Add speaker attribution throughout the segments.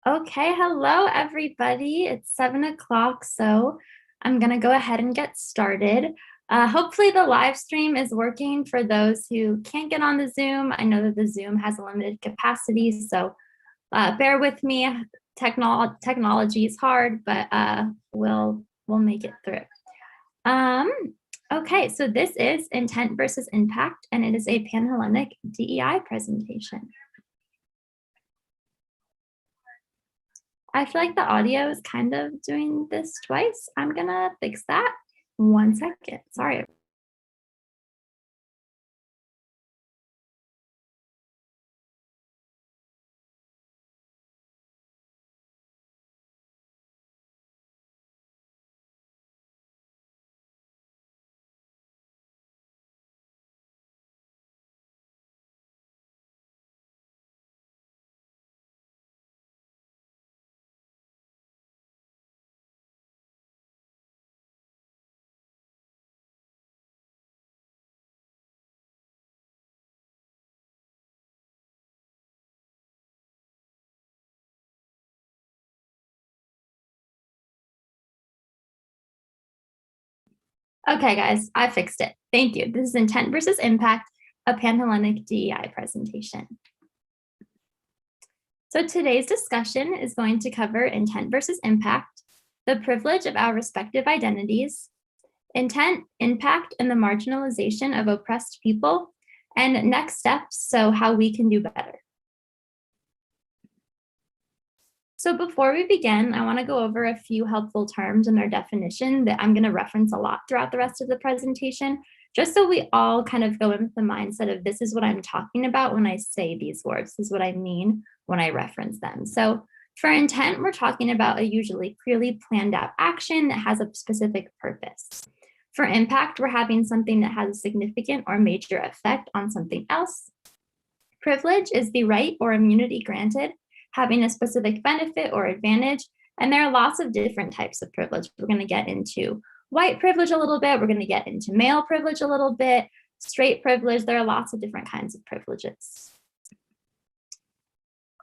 Speaker 1: Okay, hello everybody. It's 7 o'clock, so I'm gonna go ahead and get started. Hopefully the live stream is working for those who can't get on the Zoom. I know that the Zoom has a limited capacity, so bear with me. Technology is hard, but we'll make it through. Okay, so this is intent versus impact, and it is a Panhellenic DEI presentation. I feel like the audio is kind of doing this twice. I'm gonna fix that. 1 second, sorry. Okay, guys, I fixed it. Thank you. This is intent versus impact, a Panhellenic DEI presentation. So today's discussion is going to cover intent versus impact, the privilege of our respective identities, intent, impact, and the marginalization of oppressed people, and next steps, so how we can do better. So before we begin, I want to go over a few helpful terms and their definition that I'm going to reference a lot throughout the rest of the presentation, just so we all kind of go in with the mindset of this is what I'm talking about when I say these words. This is what I mean when I reference them. So for intent, we're talking about a usually clearly planned out action that has a specific purpose. For impact, we're having something that has a significant or major effect on something else. Privilege is the right or immunity granted, having a specific benefit or advantage. And there are lots of different types of privilege. We're going to get into white privilege a little bit. We're going to get into male privilege a little bit, straight privilege. There are lots of different kinds of privileges.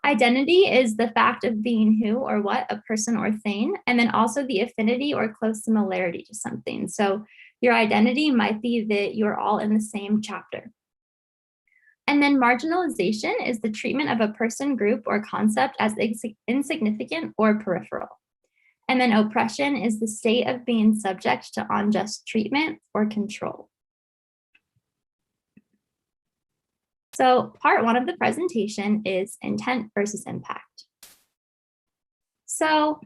Speaker 1: Identity is the fact of being who or what a person or thing, and then also the affinity or close similarity to something. So your identity might be that you're all in the same chapter. And then marginalization is the treatment of a person, group, or concept as insignificant or peripheral. And then oppression is the state of being subject to unjust treatment or control. So part one of the presentation is intent versus impact. So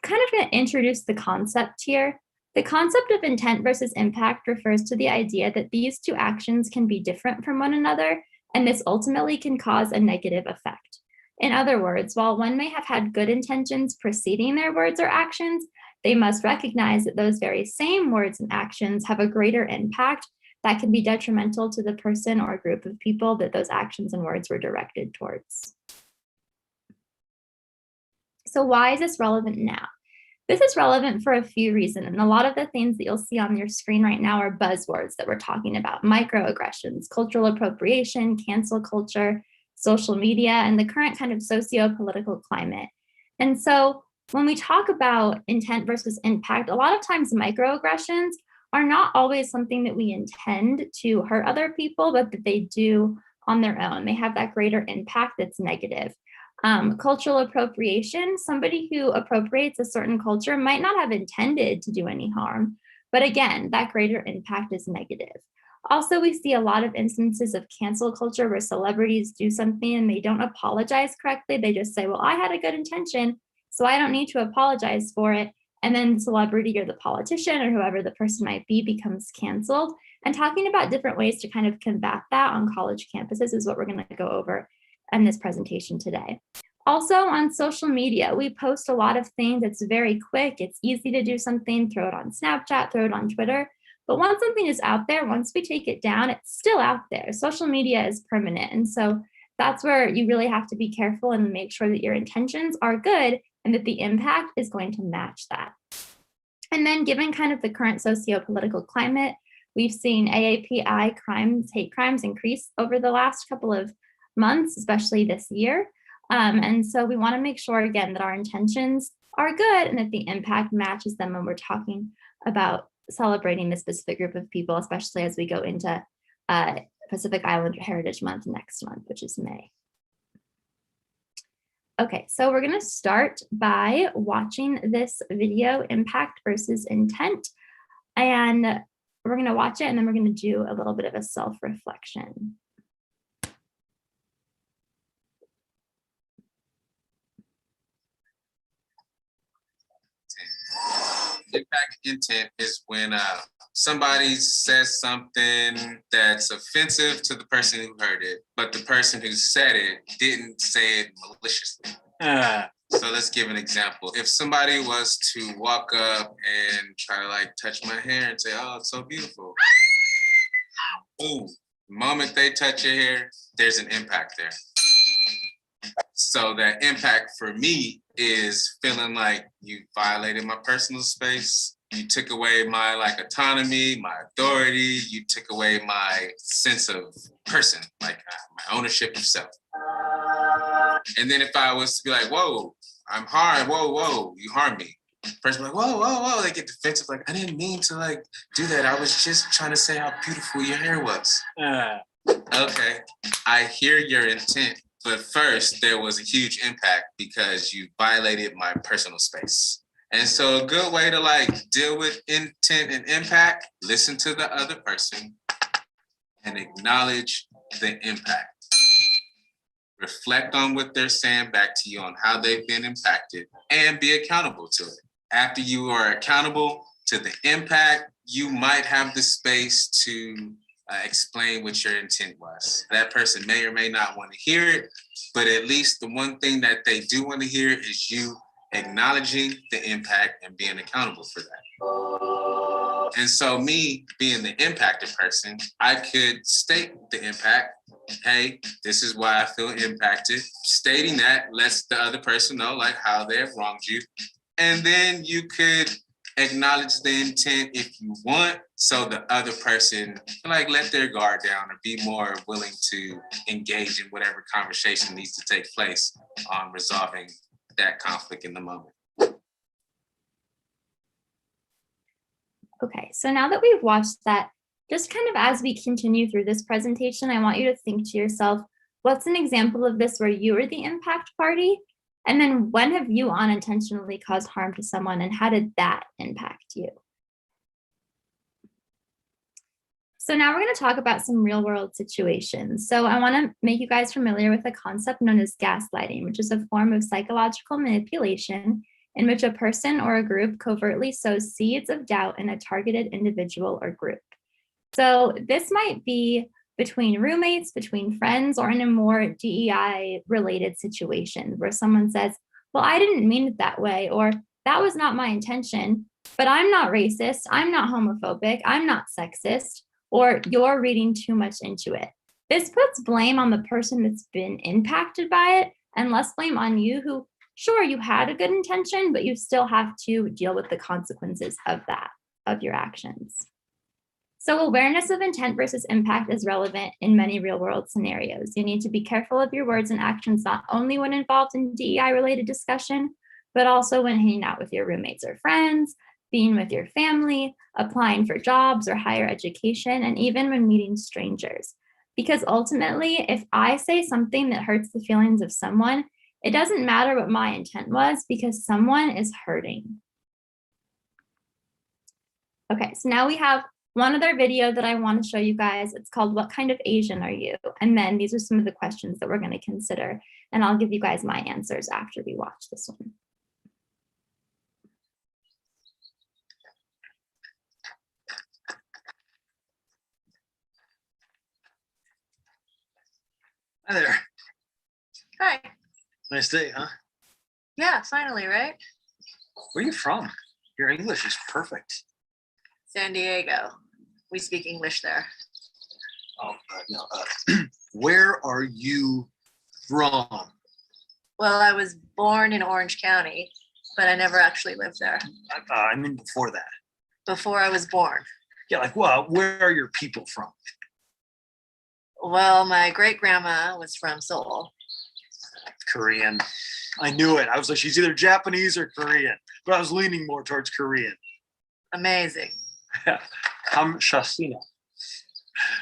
Speaker 1: kind of going to introduce the concept here. The concept of intent versus impact refers to the idea that these two actions can be different from one another, and this ultimately can cause a negative effect. In other words, while one may have had good intentions preceding their words or actions, they must recognize that those very same words and actions have a greater impact that can be detrimental to the person or group of people that those actions and words were directed towards. So why is this relevant now? This is relevant for a few reasons, and a lot of the things that you'll see on your screen right now are buzzwords that we're talking about: microaggressions, cultural appropriation, cancel culture, social media, and the current kind of socio-political climate. And so when we talk about intent versus impact, a lot of times microaggressions are not always something that we intend to hurt other people, but that they do on their own. They have that greater impact that's negative. Cultural appropriation, somebody who appropriates a certain culture might not have intended to do any harm, but again, that greater impact is negative. Also, we see a lot of instances of cancel culture where celebrities do something and they don't apologize correctly. They just say, well, I had a good intention, so I don't need to apologize for it. And then the celebrity or the politician or whoever the person might be becomes canceled. And talking about different ways to kind of combat that on college campuses is what we're going to go over in this presentation today. Also on social media, we post a lot of things. It's very quick. It's easy to do something, throw it on Snapchat, throw it on Twitter. But once something is out there, once we take it down, it's still out there. Social media is permanent. And so that's where you really have to be careful and make sure that your intentions are good and that the impact is going to match that. And then given kind of the current socio-political climate, we've seen AAPI crimes, hate crimes increase over the last couple of months, especially this year. And so we want to make sure, again, that our intentions are good and that the impact matches them when we're talking about celebrating this specific group of people, especially as we go into Pacific Islander Heritage Month next month, which is May. Okay, so we're going to start by watching this video, Impact versus Intent. And we're going to watch it, and then we're going to do a little bit of a self-reflection.
Speaker 2: Impact intent is when somebody says something that's offensive to the person who heard it, but the person who said it didn't say it maliciously. So let's give an example. If somebody was to walk up and try to like touch my hair and say, oh, it's so beautiful. Boom. The moment they touch your hair, there's an impact there. So that impact for me is feeling like you violated my personal space. You took away my like autonomy, my authority. You took away my sense of person, like my ownership of self. And then if I was to be like, whoa, I'm hard, whoa, you harmed me. The person like, whoa, they get defensive. Like, I didn't mean to like do that. I was just trying to say how beautiful your hair was. Okay, I hear your intent. But first, there was a huge impact because you violated my personal space. And so a good way to like deal with intent and impact, listen to the other person and acknowledge the impact. Reflect on what they're saying back to you on how they've been impacted and be accountable to it. After you are accountable to the impact, you might have the space to explain what your intent was. That person may or may not want to hear it, but at least the one thing that they do want to hear is you acknowledging the impact and being accountable for that. And so me being the impacted person, I could state the impact. Hey, this is why I feel impacted. Stating that lets the other person know like how they have wronged you. And then you could acknowledge the intent if you want, so the other person can like let their guard down or be more willing to engage in whatever conversation needs to take place on resolving that conflict in the moment.
Speaker 1: Okay, so now that we've watched that, just kind of as we continue through this presentation, I want you to think to yourself, what's an example of this where you were the impact party? And then when have you unintentionally caused harm to someone and how did that impact you? So now we're going to talk about some real world situations. So I want to make you guys familiar with a concept known as gaslighting, which is a form of psychological manipulation in which a person or a group covertly sows seeds of doubt in a targeted individual or group. So this might be between roommates, between friends, or in a more DEI related situation where someone says, well, I didn't mean it that way, or that was not my intention, but I'm not racist, I'm not homophobic, I'm not sexist, or you're reading too much into it. This puts blame on the person that's been impacted by it and less blame on you who, sure, you had a good intention, but you still have to deal with the consequences of that, of your actions. So awareness of intent versus impact is relevant in many real world scenarios. You need to be careful of your words and actions, not only when involved in DEI related discussion, but also when hanging out with your roommates or friends, being with your family, applying for jobs or higher education, and even when meeting strangers. Because ultimately, if I say something that hurts the feelings of someone, it doesn't matter what my intent was because someone is hurting. Okay, so now we have one other video that I want to show you guys. It's called What Kind of Asian Are You? And then these are some of the questions that we're going to consider. And I'll give you guys my answers after we watch this one.
Speaker 3: Hi there.
Speaker 4: Hi.
Speaker 3: Nice day, huh?
Speaker 4: Yeah, finally, right?
Speaker 3: Where are you from? Your English is perfect.
Speaker 4: San Diego. We speak English there.
Speaker 3: Oh, no. Where are you from?
Speaker 4: Well, I was born in Orange County, but I never actually lived there.
Speaker 3: I mean before that.
Speaker 4: Before I was born.
Speaker 3: Yeah, like, well, where are your people from?
Speaker 4: Well, my great grandma was from Seoul.
Speaker 3: Korean. I knew it. I was like, she's either Japanese or Korean, but I was leaning more towards Korean.
Speaker 4: Amazing.
Speaker 3: Shasina.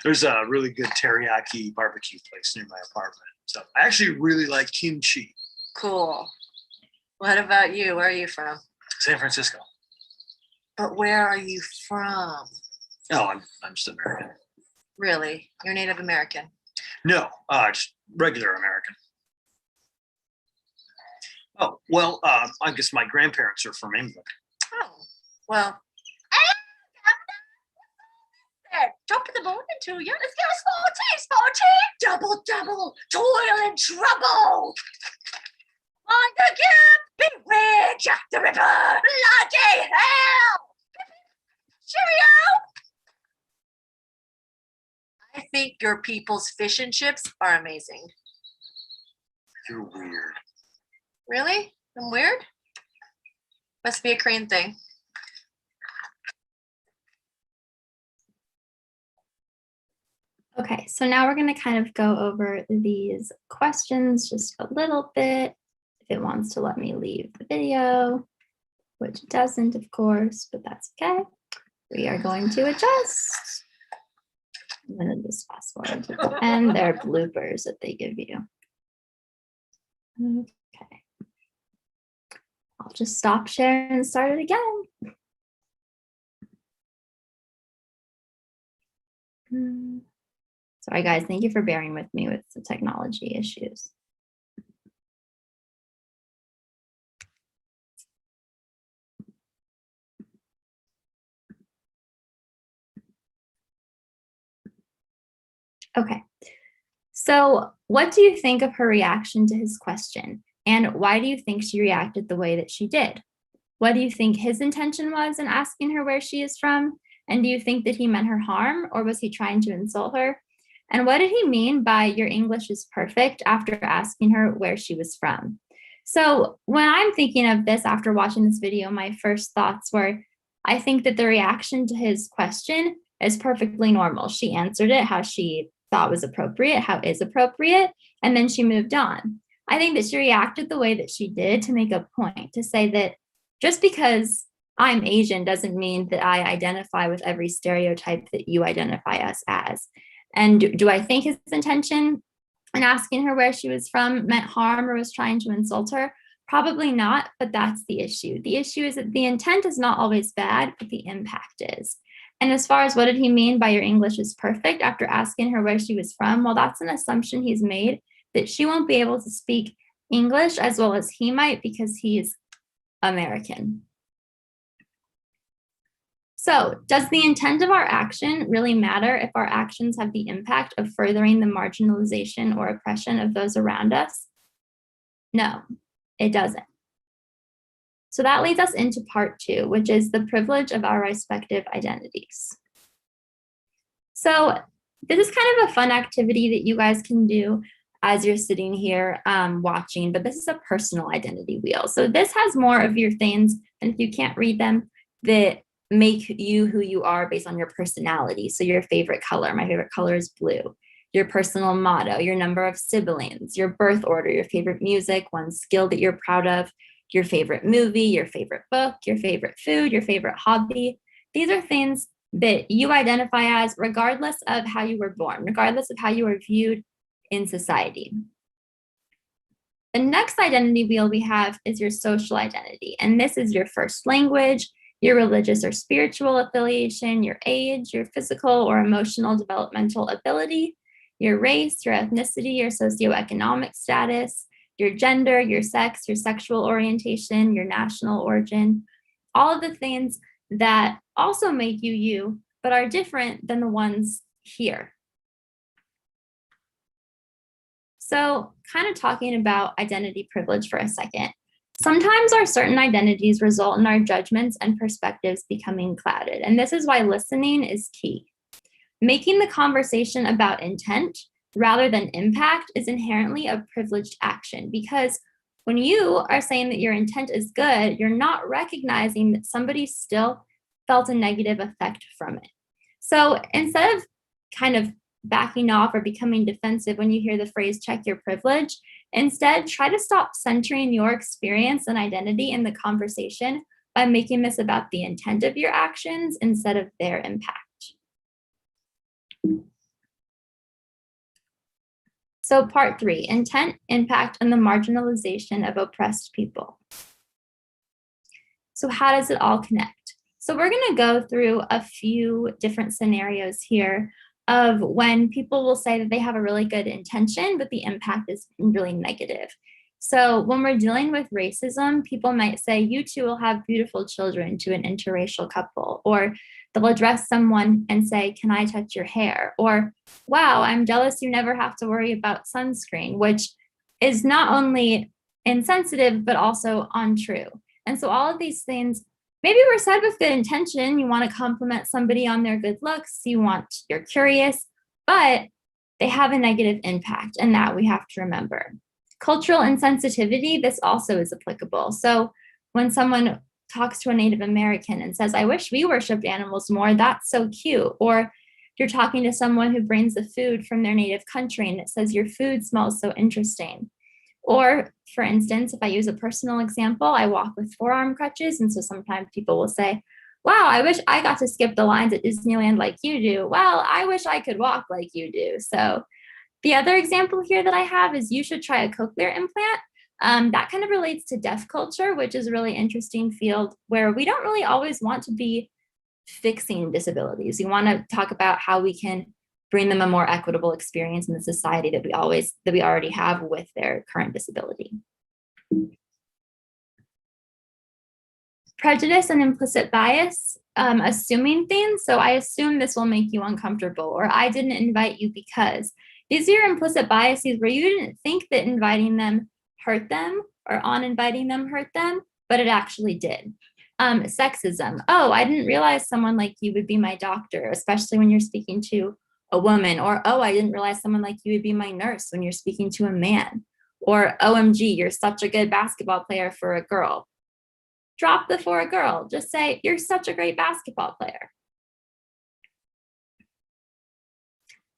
Speaker 3: There's a really good teriyaki barbecue place near my apartment. So I actually really like kimchi.
Speaker 4: Cool. What about you? Where are you from?
Speaker 3: San Francisco.
Speaker 4: But where are you from?
Speaker 3: Oh, I'm just American.
Speaker 4: Really? You're Native American?
Speaker 3: No, just regular American. Oh, well, I guess my grandparents are from England.
Speaker 4: Oh, well. Drop in the morning to you. Let's go sporty. Double, toil and trouble. On the gap, beware Jack the Ripper. Bloody hell. Cheerio. I think your people's fish and chips are amazing.
Speaker 3: You're weird.
Speaker 4: Really? I'm weird? Must be a Korean thing.
Speaker 1: Okay, so now we're going to kind of go over these questions just a little bit. If it wants to let me leave the video, which it doesn't, of course, but that's okay. We are going to adjust. I'm going to just fast forward to the end. There are bloopers that they give you. Okay. I'll just stop sharing and start it again. Sorry, guys. Thank you for bearing with me with the technology issues. Okay. So what do you think of her reaction to his question? And why do you think she reacted the way that she did? What do you think his intention was in asking her where she is from? And do you think that he meant her harm, or was he trying to insult her? And what did he mean by your English is perfect after asking her where she was from? So when I'm thinking of this after watching this video, my first thoughts were, I think that the reaction to his question is perfectly normal. She answered it how she thought was appropriate, how is appropriate, and then she moved on. I think that she reacted the way that she did to make a point, to say that just because I'm Asian doesn't mean that I identify with every stereotype that you identify us as. And do I think his intention in asking her where she was from meant harm or was trying to insult her? Probably not, but that's the issue. The issue is that the intent is not always bad, but the impact is. And as far as what did he mean by your English is perfect after asking her where she was from, well, that's an assumption he's made that she won't be able to speak English as well as he might because he's American. So, does the intent of our action really matter if our actions have the impact of furthering the marginalization or oppression of those around us? No, it doesn't. So that leads us into part 2, which is the privilege of our respective identities. So this is kind of a fun activity that you guys can do as you're sitting here watching, but this is a personal identity wheel. So this has more of your things, and if you can't read them, that make you who you are based on your personality. So your favorite color, my favorite color is blue. Your personal motto, your number of siblings, your birth order, your favorite music, one skill that you're proud of, your favorite movie, your favorite book, your favorite food, your favorite hobby. These are things that you identify as regardless of how you were born, regardless of how you were viewed in society. The next identity wheel we have is your social identity. And this is your first language, your religious or spiritual affiliation, your age, your physical or emotional developmental ability, your race, your ethnicity, your socioeconomic status, your gender, your sex, your sexual orientation, your national origin, all of the things that also make you you, but are different than the ones here. So kind of talking about identity privilege for a second. Sometimes our certain identities result in our judgments and perspectives becoming clouded, and this is why listening is key. Making the conversation about intent rather than impact is inherently a privileged action, because when you are saying that your intent is good, you're not recognizing that somebody still felt a negative effect from it. So instead of kind of backing off or becoming defensive when you hear the phrase check your privilege, instead try to stop centering your experience and identity in the conversation by making this about the intent of your actions instead of their impact. So part 3, intent, impact, and the marginalization of oppressed people. So how does it all connect? So we're going to go through a few different scenarios here of when people will say that they have a really good intention, but the impact is really negative. So when we're dealing with racism, people might say, you two will have beautiful children to an interracial couple, or they'll address someone and say, can I touch your hair? Or, wow, I'm jealous you never have to worry about sunscreen, which is not only insensitive, but also untrue. And so all of these things maybe were said with good intention. You want to compliment somebody on their good looks, you're curious, but they have a negative impact, and that we have to remember. Cultural insensitivity, this also is applicable. So when someone talks to a Native American and says, I wish we worshiped animals more, that's so cute. Or you're talking to someone who brings the food from their native country and it says, your food smells so interesting. Or for instance, if I use a personal example, I walk with forearm crutches. And so sometimes people will say, wow, I wish I got to skip the lines at Disneyland like you do. Well, I wish I could walk like you do. So the other example here that I have is you should try a cochlear implant. That kind of relates to deaf culture, which is a really interesting field where we don't really always want to be fixing disabilities. We want to talk about how we can bring them a more equitable experience in the society that we already have with their current disability. Prejudice and implicit bias, assuming things. So I assume this will make you uncomfortable, or I didn't invite you because. These are your implicit biases where you didn't think that inviting them hurt them or on inviting them hurt them, but it actually did. Sexism. Oh, I didn't realize someone like you would be my doctor, especially when you're speaking to a woman. Or, oh, I didn't realize someone like you would be my nurse when you're speaking to a man. Or, OMG, you're such a good basketball player for a girl. Drop the for a girl. Just say, you're such a great basketball player.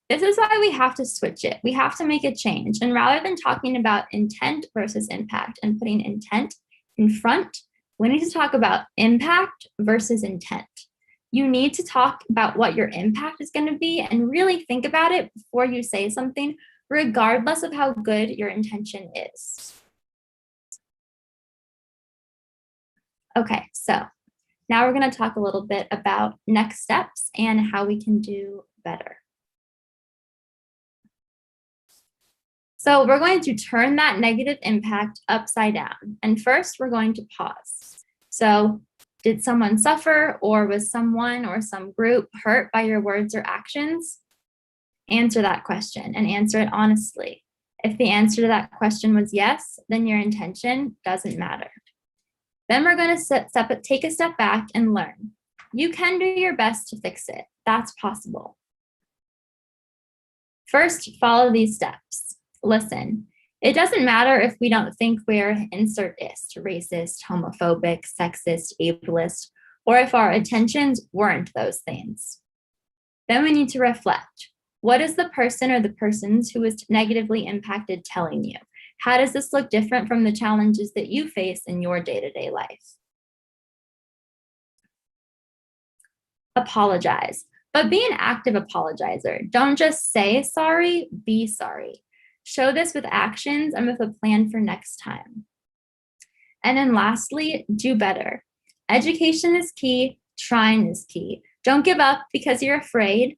Speaker 1: This is why we have to switch it. We have to make a change. And rather than talking about intent versus impact and putting intent in front, we need to talk about impact versus intent. You need to talk about what your impact is going to be and really think about it before you say something, regardless of how good your intention is. Okay, so now we're going to talk a little bit about next steps and how we can do better. So we're going to turn that negative impact upside down. And first, we're going to pause. So did someone suffer, or was someone or some group hurt by your words or actions? Answer that question and answer it honestly. If the answer to that question was yes, then your intention doesn't matter. Then we're going to take a step back and learn. You can do your best to fix it. That's possible. First, follow these steps. Listen, it doesn't matter if we don't think we're insert-ist, racist, homophobic, sexist, ableist, or if our intentions weren't those things. Then we need to reflect. What is the person or the persons who was negatively impacted telling you? How does this look different from the challenges that you face in your day-to-day life? Apologize, but be an active apologizer. Don't just say sorry, be sorry. Show this with actions and with a plan for next time. And then lastly, do better. Education is key, trying is key. Don't give up because you're afraid,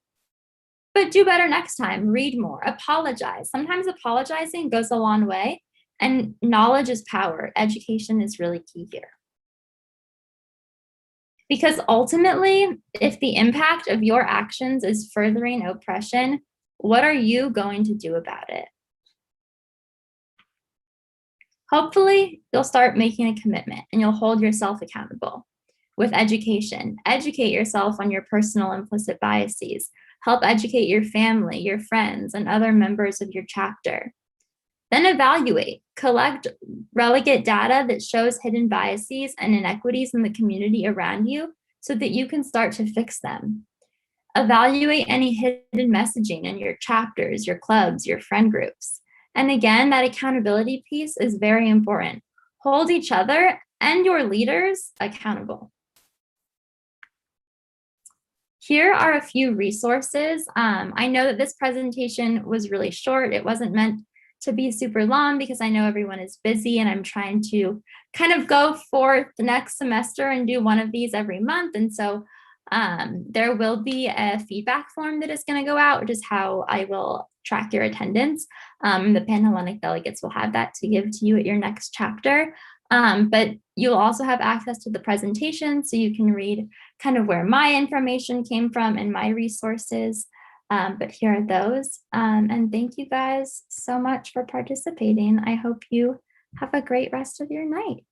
Speaker 1: but do better next time. Read more, apologize. Sometimes apologizing goes a long way, and knowledge is power. Education is really key here. Because ultimately, if the impact of your actions is furthering oppression, what are you going to do about it? Hopefully, you'll start making a commitment and you'll hold yourself accountable. With education, educate yourself on your personal implicit biases. Help educate your family, your friends, and other members of your chapter. Then evaluate, collect relegate data that shows hidden biases and inequities in the community around you so that you can start to fix them. Evaluate any hidden messaging in your chapters, your clubs, your friend groups. And again, that accountability piece is very important. Hold each other and your leaders accountable. Here are a few resources. I know that this presentation was really short. It wasn't meant to be super long because I know everyone is busy and I'm trying to kind of go for the next semester and do one of these every month. And so there will be a feedback form that is going to go out, which is how I will track your attendance. The Panhellenic delegates will have that to give to you at your next chapter. But you'll also have access to the presentation so you can read kind of where my information came from and my resources. But here are those. And thank you guys so much for participating. I hope you have a great rest of your night.